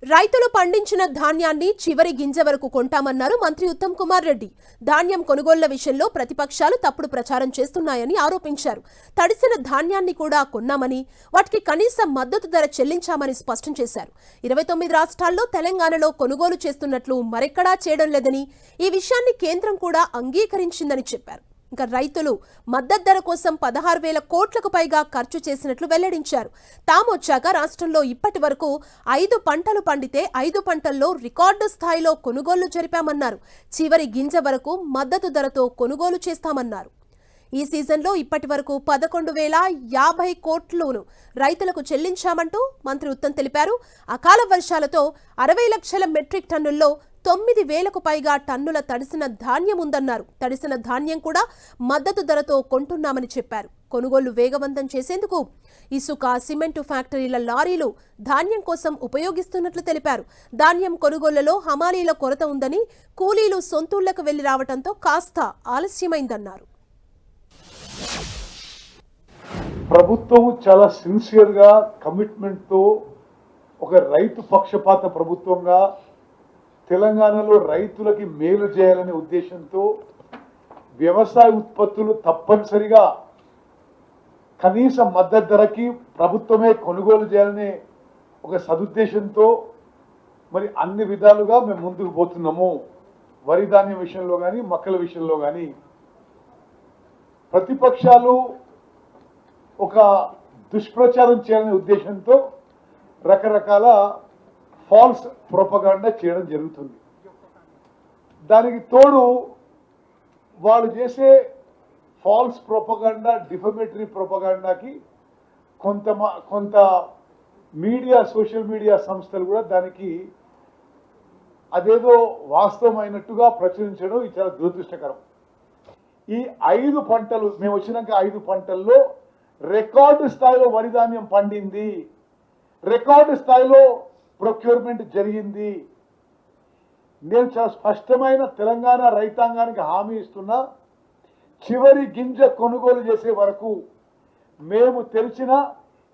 రైతులు పండించిన ధాన్యాన్ని చివరి గింజ వరకు కొంటామన్నారు మంత్రి ఉత్తమ్ కుమార్ రెడ్డి. ధాన్యం కొనుగోళ్ల విషయంలో ప్రతిపక్షాలు తప్పుడు ప్రచారం చేస్తున్నాయని ఆరోపించారు. తడిసిన ధాన్యాన్ని కూడా కొన్నామని, వాటికి కనీస మద్దతు ధర చెల్లించామని స్పష్టం చేశారు. 29 రాష్ట్రాల్లో తెలంగాణలో కొనుగోలు చేస్తున్నట్లు మరెక్కడా చేయడం లేదని, ఈ విషయాన్ని కేంద్రం కూడా అంగీకరించిందని చెప్పారు. ఇంకా రైతులు మద్దతు ధర కోసం 16,000 కోట్లకు పైగా ఖర్చు చేసినట్లు వెల్లడించారు. తామొచ్చాక రాష్ట్రంలో ఇప్పటి వరకు 5 పంటలు పండితే 5 పంటల్లో రికార్డు స్థాయిలో కొనుగోళ్లు జరిపామన్నారు. చివరి గింజ వరకు మద్దతు ధరతో కొనుగోలు చేస్తామన్నారు. ఈ సీజన్లో ఇప్పటి వరకు 11,050 కోట్లను రైతులకు చెల్లించామంటూ మంత్రి ఉత్తమ్ తెలిపారు. అకాల వర్షాలతో 60 లక్షల మెట్రిక్ టన్నుల్లో 9,000కు పైగా టన్నుల తడిసిన ధాన్యం ఉందన్నారు. తడిసిన ధాన్యం కూడా మద్దతు ధరతో కొంటున్నామని చెప్పారు. కొనుగోళ్లు వేగవంతం చేసేందుకు ఇసుక, సిమెంటు ఫ్యాక్టరీల లారీలు ధాన్యం కోసం ఉపయోగిస్తున్నట్లు తెలిపారు. ధాన్యం కొనుగోళ్లలో హమాలీల కొరత ఉందని, కూలీలు సొంతూళ్లకు వెళ్లి రావడంతో కాస్త ఆలస్యమైందన్నారు. ప్రభుత్వం చాలా సిన్సియర్గా కమిట్మెంట్తో ఒక రైతు పక్షపాత ప్రభుత్వంగా తెలంగాణలో రైతులకి మేలు చేయాలనే ఉద్దేశంతో వ్యవసాయ ఉత్పత్తులు తప్పనిసరిగా కనీస మద్దతు ధరకి ప్రభుత్వమే కొనుగోలు చేయాలనే ఒక సదుద్దేశంతో మరి అన్ని విధాలుగా మేము ముందుకు పోతున్నాము. వరి ధాన్యం విషయంలో కానీ, మొక్కల విషయంలో కానీ ప్రతిపక్షాలు ఒక దుష్ప్రచారం చేయాలనే ఉద్దేశంతో రకరకాల ఫాల్స్ ప్రొపగాండా చేయడం జరుగుతుంది. దానికి తోడు వాళ్ళు చేసే ఫాల్స్ ప్రొపగాండా, డిఫమేటరీ ప్రొపగాండాకి కొంత మీడియా, సోషల్ మీడియా సంస్థలు కూడా దానికి అదేదో వాస్తవమైనట్టుగా ప్రచురించడం ఇది చాలా దురదృష్టకరం. ఈ 5 పంటలు మేము వచ్చినాక 5 పంటల్లో రికార్డు స్థాయిలో వరి ధాన్యం పండింది, రికార్డు స్థాయిలో ప్రొక్యూర్మెంట్ జరిగింది. నేను చాలా స్పష్టమైన తెలంగాణ రైతాంగానికి హామీ ఇస్తున్నా, చివరి గింజ కొనుగోలు చేసే వరకు మేము తెలిసిన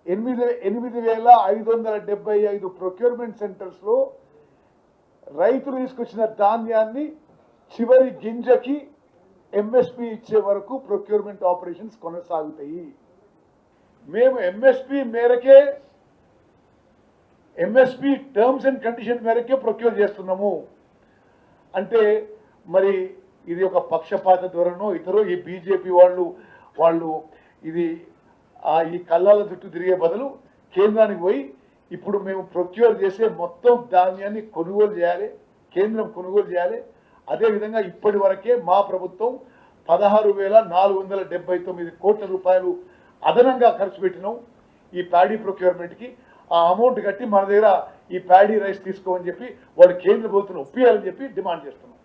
8,575 ప్రొక్యూర్మెంట్ సెంటర్స్లో రైతులు తీసుకొచ్చిన ధాన్యాన్ని చివరి గింజకి ఎంఎస్పి ఇచ్చే వరకు ప్రొక్యూర్మెంట్ ఆపరేషన్స్ కొనసాగుతాయి. మేము ఎంఎస్పి మేరకే, ఎంఎస్పి టర్మ్స్ అండ్ కండిషన్ మేరకే ప్రొక్యూర్ చేస్తున్నాము. అంటే మరి ఇది ఒక పక్షపాత ధోరణో ఇతరో ఈ బీజేపీ వాళ్ళు ఇది ఈ కళ్ళాల చుట్టూ తిరిగే బదులు కేంద్రానికి పోయి ఇప్పుడు మేము ప్రొక్యూర్ చేసే మొత్తం ధాన్యాన్ని కొనుగోలు చేయాలి, కేంద్రం కొనుగోలు చేయాలి. అదేవిధంగా ఇప్పటి వరకే మా ప్రభుత్వం 16,479 కోట్ల రూపాయలు అదనంగా ఖర్చు పెట్టినాం ఈ ప్యాడీ ప్రొక్యూర్మెంట్కి. ఆ అమౌంట్ కట్టి మన దగ్గర ఈ ప్యాడీ రైస్ తీసుకోమని చెప్పి వాళ్ళు కేంద్ర ప్రభుత్వం ఒప్పియాలని చెప్పి డిమాండ్ చేస్తున్నాం.